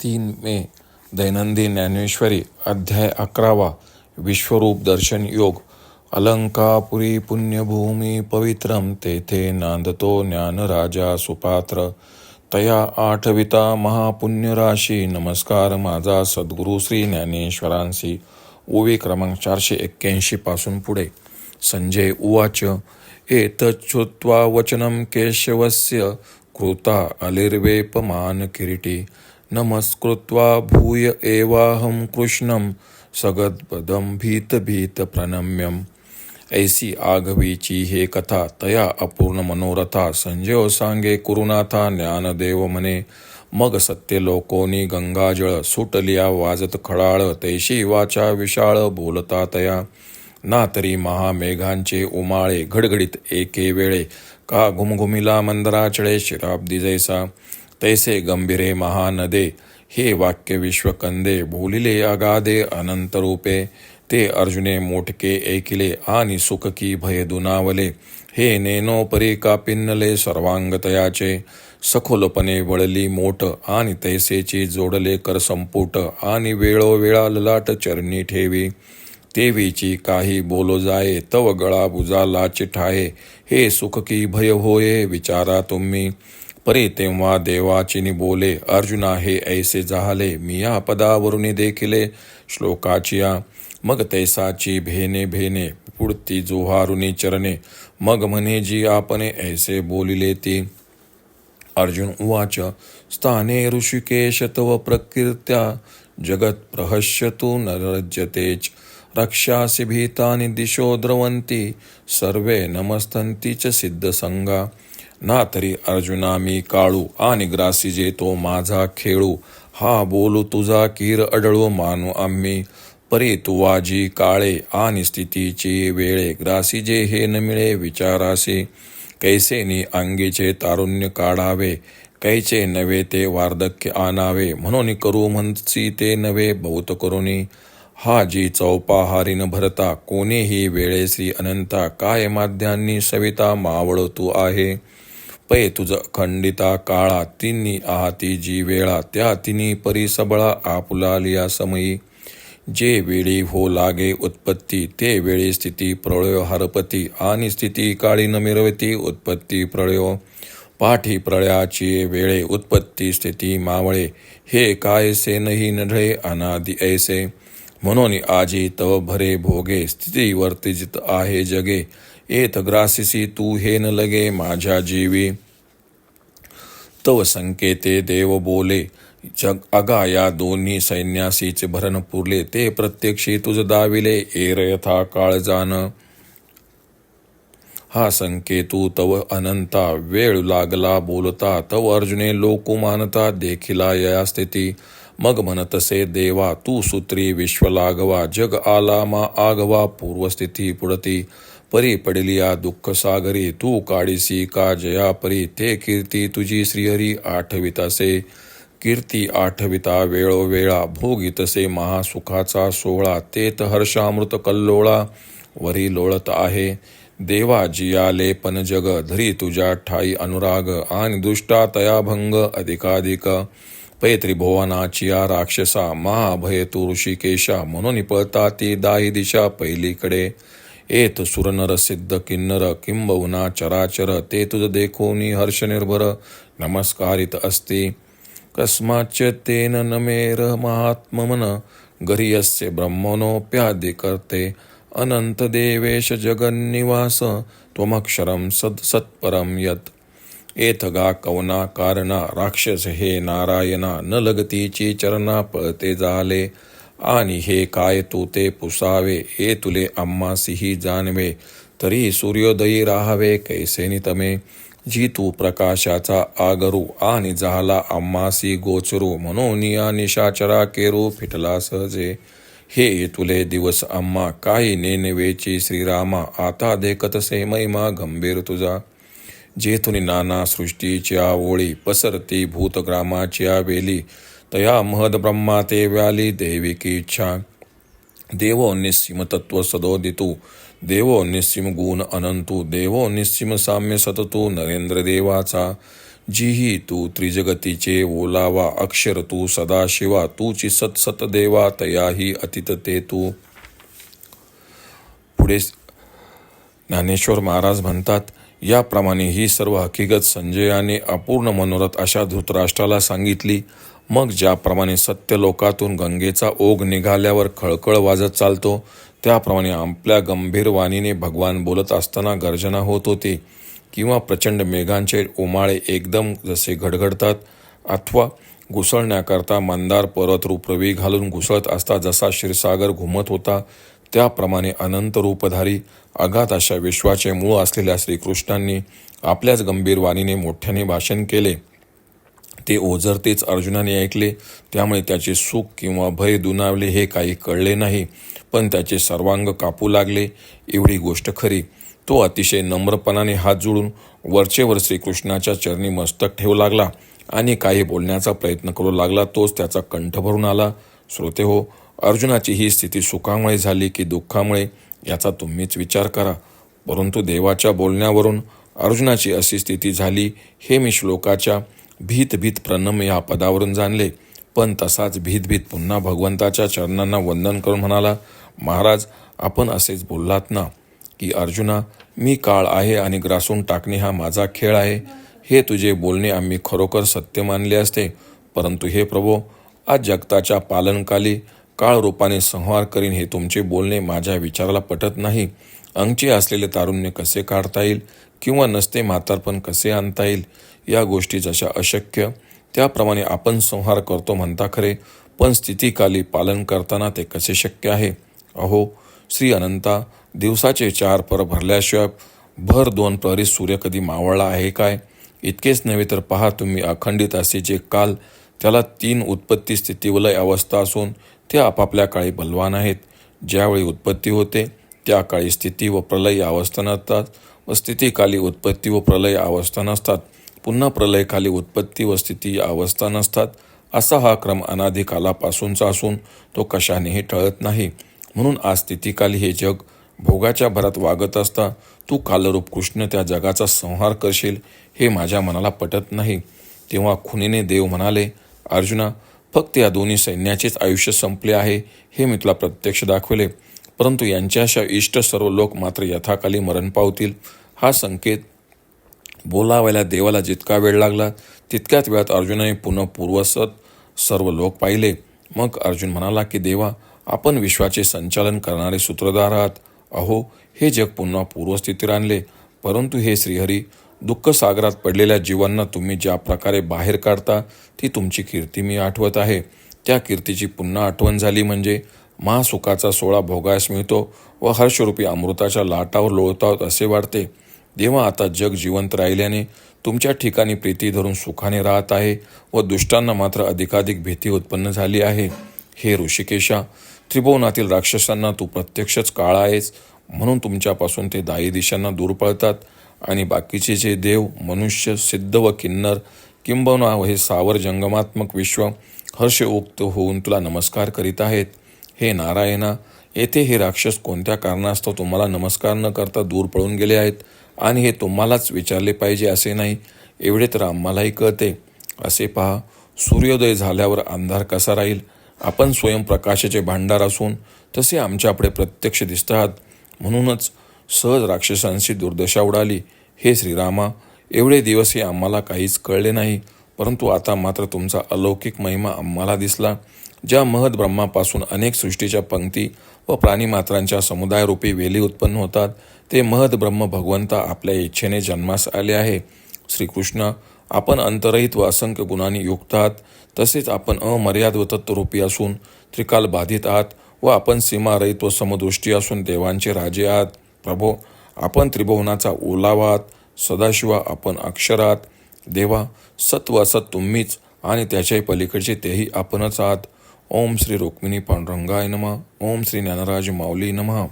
3 मे दैनंदिन ज्ञानेश्वरी अध्याय 11 विश्वरूप दर्शन योग. अलंकापुरी पुण्यभूमी पवित्रम तेथे नांदतो ज्ञानराजा सुपात्र. तया आठविता महापुण्यराशी नमस्कार माझा सद्गुरू श्री ज्ञानेश्वरांसी. ओवी क्रमांक 481 पासून पुढे. संजय उवाच एतच्छ्रुत्वा वचनं केशवस्य कृता अलिर्वेपमान किरीटी. नमस्कृत्वा भूय एवाहं कृष्णं सगद्पदं भीत प्रणम्यम. ऐसी आघवीची हे कथा तया अपूर्ण मनोरथा संजय सांगे कुरुनाथा ज्ञानदेव म्हणे. मग सत्य लोकोनी गंगाजळ सुटलिया वाजत खडाळ तैशी वाचा विशाळ बोलता तया. ना तरी महामेघांचे उमाळे घडघडीत एके वेळे का घुमघुमिला मंदराचळे शिराब्दी जैसा. तैसे गंभीरे महानदे हे वाक्य विश्वकंदे बोलिले अगाधे अनंत रूपे. ते अर्जुने मोठके ऐकिले आणि सुख की भय दुनावले. हे नेनो परी का पिन्नले सर्वांग तयाचे. सखोलपणे वळली मोठ आणि तैसेची जोडले कर संपुट आणि वेळोवेळा ललाट चरणी ठेवी. तेवीची काही बोलो जाये तव गळा बुजाला चिठाये. हे सुख की भय होये विचारा तुम्ही. परी तेव्हा देवाचिनी बोले अर्जुना हे ऐसे झाले मी या पदावरुनी देखिले श्लोकाचिया. मग तैसाची भेने भेने पुढती जोहारुनी चरणे. मग म्हणे जी आपणे ऐसे बोलिले ती. अर्जुन उवाच स्थाने ऋषिकेश तव प्रकीर्त्या जगत प्रहस्यतु नरज्यतेच. रक्षासि भीतानि दिशो द्रवंती सर्वे नमस्तंती च सिद्ध संगा. ना तरी अर्जुना मी काळू आणि ग्रासीजे तो माझा खेळू. हा बोलू तुझा कीर अडळू मानू आम्ही. परी तुवाजी काळे आणि स्थितीची वेळे ग्रासीजे हे न मिळे विचारासी. कैसेनी अंगीचे तारुण्य काढावे कैचे नवे ते वार्धक्य आणावे. म्हणून करू म्हणसी ते नवे बहुत करुनी. हा जी चौपाहारी न भरता कोणीही वेळे श्री अनंता. काय माध्यांनी सविता मावळ तू आहे. पै तुझ खंडिता काळा तिन्ही आहाती जी वेळा. त्या तिन्ही परी सबळा आपुला लिया समयी. जे वेळी हो लागे उत्पत्ती ते वेळी स्थिती प्रळयो हरपती. आणि स्थिती काळी न मिरवती उत्पत्ती प्रळयो. पाठी प्रळयाची वेळे उत्पत्ती स्थिती मावळे. हे कायसे नाही नढळे अनादि ऐसे. म्हणून आजी तव भरे भोगे स्थिती वर्तिजित आहे जगे. एत ग्रासिसी तू हे न लगे माझ्या जीवी. तव संकेते देव बोले जग अगा या दोन्ही सैन्यासीचे भरण पुरले. ते प्रत्यक्षी तुझ दाविले एर यथा काळ जाण. हा संकेतू तव अनंता वेळ लागला बोलता. तव अर्जुने लोकु मानता देखिला या स्थिती. मग म्हणतसे देवा तू सूत्री विश्व लागवा. जग आला मा आगवा पूर्वस्थिती पुढती. परी पडलिया दुःख सागरी तू काढीसी का जया परी. ते कीर्ती तुझी श्रीहरी आठवितासे. कीर्ती आठविता वेळोवेळा भोगितसे महासुखाचा सोहळा. तेत हर्षामृत कल्लोळा वरी लोळत आहे. देवा जियाले पण जग धरी तुझ्या ठाई अनुराग. आणि दुष्टा तया भंग अधिकाधिक. पै त्रिभुवनाचिया राक्षसा महाभय तू ऋषिकेशा. म्हणून पळता ती दाही दिशा पहिलीकडे. एत सुरनर सिद्ध किन्नर किंबहुना चराचर. ते तुझ देखोनी हर्ष निर्भर नमस्कारित असती. कस्माच्च तेन नमेर महात्ममन गरियस्य ब्रह्मणोप्यादि करते. अनंत देवेश जगन्निवास त्वमक्षरं सत्परम यत. एथ गा कवना कारणा राक्षस हे नारायणा. न लगतीची चरणा पळते झाले. आणि हे काय तू ते पुसावे. हे तुले आम्हासिही जाणवे. तरी सूर्योदयी राहावे कैसे नितमे. जी तू प्रकाशाचा आगरू आणि झाला आम्हासी गोचरू. म्हणून या निशाचरा केरू फिटला सहजे. हे तुले दिवस आम्हा काही नेनवेची श्रीरामा. आता देखतसे महिमा गंभीर तुझा. जेथुनी नाना सृष्टीच्या ओळी पसरती भूतग्रामाच्या वेली. तया महद ब्रह्मा ते व्याली देविकी इच्छा. देवो निस्सीम तत्व सदोदितू. देवो निस्सीम गुण अनंतू. देवो निस्सीम साम्य सततू नरेंद्र देवाचा. जीही तू त्रिजगतीचे ओलावा अक्षर तू सदाशिवा तूची सत देवा तयाही अतित ते तू. पुढे ज्ञानेश्वर महाराज म्हणतात, याप्रमाणे ही सर्व हकीकत संजयाने अपूर्ण मनोरथ अशा धृतराष्ट्राला सांगितली. मग ज्याप्रमाणे सत्यलोकातून गंगेचा ओघ निघाल्यावर खळखळ वाजत चालतो, त्याप्रमाणे आपल्या गंभीर वाणीने भगवान बोलत असताना गर्जना होत होती, किंवा प्रचंड मेघांचे उमाळे एकदम जसे घडघडतात, अथवा घुसळण्याकरता मंदार पर्वत रूपरवी घालून घुसळत असता जसा क्षीरसागर घुमत होता, त्याप्रमाणे अनंत रूपधारी अगाध अशा विश्वाचे मूळ असलेल्या श्रीकृष्णांनी आपल्याच गंभीर वाणीने मोठ्याने भाषण केले. ते ओझरतेच अर्जुनाने ऐकले. त्यामुळे त्याचे सुख किंवा भय दुणावले हे काही कळले नाही, पण त्याचे सर्वांग कापू लागले. एवढी गोष्ट खरी. तो अतिशय नम्रपणाने हात जोडून वरचेवर श्रीकृष्णाच्या चरणी मस्तक ठेवू लागला आणि काही बोलण्याचा प्रयत्न करू लागला. तोच त्याचा कंठ भरून आला. श्रोते हो, अर्जुनाची ही स्थिती सुखामुळे झाली की दुःखामुळे याचा तुम्हीच विचार करा. परंतु देवाच्या बोलण्यावरून अर्जुनाची अशी स्थिती झाली हे मी श्लोकाच्या भीत भीत प्रणम या पदावरून जाणले. पण तसाच भीत भीत पुन्हा भगवंताच्या चरणांना वंदन करून म्हणाला, महाराज, आपण असेच बोललात ना की अर्जुना, मी काळ आहे आणि ग्रासून टाकणे हा माझा खेळ आहे. हे तुझे बोलणे आम्ही खरोखर सत्य मानले असते. परंतु हे प्रभो, आज जगताच्या पालनकाली काळ रूपाने संहार करीन हे तुमचे बोलणे माझ्या विचाराला पटत नाही. अंगचे असलेले तारुण्य कसे काढता येईल किंवा नसते म्हातारपण कसे आणता येईल, या गोष्टी जशा अशक्य त्याप्रमाणे आपण संहार करतो म्हणता खरे, पण स्थितीकाली पालन करताना ते कसे शक्य आहे. अहो श्री अनंता, दिवसाचे 4 पर भरल्याशिवाय भर 2 प्रहरी सूर्य कधी मावळला आहे काय. इतकेच नव्हे तर पहा तुम्ही, अखंडित असे जे काल, त्याला 3 उत्पत्ती स्थिती व लय अवस्था असून ते आपापल्या काळी बलवान आहेत. ज्यावेळी उत्पत्ती होते त्या काळी स्थिती व प्रलय अवस्था नसतात, व स्थितीकाली उत्पत्ती व प्रलय अवस्था नसतात, पुन्हा प्रलयकाली उत्पत्ती व स्थिती अवस्था नसतात. असा हा क्रम अनादी कालापासूनचा असून तो कशानेही टळत नाही. म्हणून आज स्थितीकाली हे जग भोगाच्या भरात वागत असता तू कालरूप कृष्ण त्या जगाचा संहार करशील हे माझ्या मनाला पटत नाही. तेव्हा खुनीने देव म्हणाले, अर्जुना, फक्त या दोन्ही सैन्याचेच आयुष्य संपले आहे हे मी तुला प्रत्यक्ष दाखवले, परंतु यांच्याशा इष्ट सर्व लोक मात्र यथाकाली मरण पावतील. हा संकेत बोलावायला देवाला जितका वेळ लागला तितक्याच वेळात अर्जुनाने पुन्हा पूर्वसत सर्व लोक पाहिले. मग अर्जुन म्हणाला की देवा, आपण विश्वाचे संचालन करणारे सूत्रधार आहात. अहो, हे जग पुन्हा पूर्वस्थितीत आणले. परंतु हे श्रीहरी, दुःख सागरात पडलेल्या जीवांना तुम्ही ज्या प्रकारे बाहेर काढता ती तुमची कीर्ती मी आठवत आहे. त्या कीर्तीची पुन्हा आठवण झाली म्हणजे महासुखाचा सोहळा भोगायस मिळतो व हर्षरूपी अमृताच्या लाटावर लोळतावत असे वाटते. देवा, आता जग जिवंत राहिल्याने तुमच्या ठिकाणी प्रीती धरून सुखाने राहत आहे व दुष्टांना मात्र अधिकाधिक भीती उत्पन्न झाली आहे. हे ऋषिकेशा, त्रिभुवनातील राक्षसांना तू प्रत्यक्षच काळ आहेस, म्हणून तुमच्यापासून ते दायी दिशांना दूर पळतात आणि बाकीचे जे देव, मनुष्य, सिद्ध व किन्नर किंबहुना हे सावर जंगमात्मक विश्व हर्षउक्त होऊन तुला नमस्कार करीत आहेत. हे नारायणा, येथे हे राक्षस कोणत्या कारणास्तव तुम्हाला नमस्कार न करता दूर पळून गेले आहेत आणि हे तुम्हालाच विचारले पाहिजे असे नाही, एवढे तर आम्हालाही कळते. असे पहा, सूर्योदय झाल्यावर अंधार कसा राहील. आपण स्वयंप्रकाशाचे भांडार असून तसे आमच्यापुढे प्रत्यक्ष दिसतात. म्हणूनच सहज राक्षसांशी दुर्दशा उडाली. हे श्रीरामा, एवढे दिवस हे आम्हाला काहीच कळले नाही, परंतु आता मात्र तुमचा अलौकिक महिमा आम्हाला दिसला. ज्या महद ब्रह्मापासून अनेक सृष्टीच्या पंक्ती व प्राणीमात्रांच्या समुदायरूपी वेली उत्पन्न होतात, ते महद ब्रह्म भगवंता आपल्या इच्छेने जन्मास आले आहे. श्रीकृष्ण, आपण अंतरहित व असंख्य गुणांनी युक्त आहात. तसेच आपण अमर्याद व तत्वरूपी असून त्रिकाल बाधित आहात व आपण सीमारहित व समदृष्टी असून देवांचे राजे आहात. प्रभो, आपण त्रिभुवनाचा ओलावा आहात. सदाशिवा, आपण अक्षर आहात. देवा, सत्व असत तुम्हीच आणि त्याच्याही पलीकडचे तेही आपणच आहात. ओम श्री रुक्मिणी पांडुरंगाय नमः. ओम श्री ज्ञानराज माऊली नमः.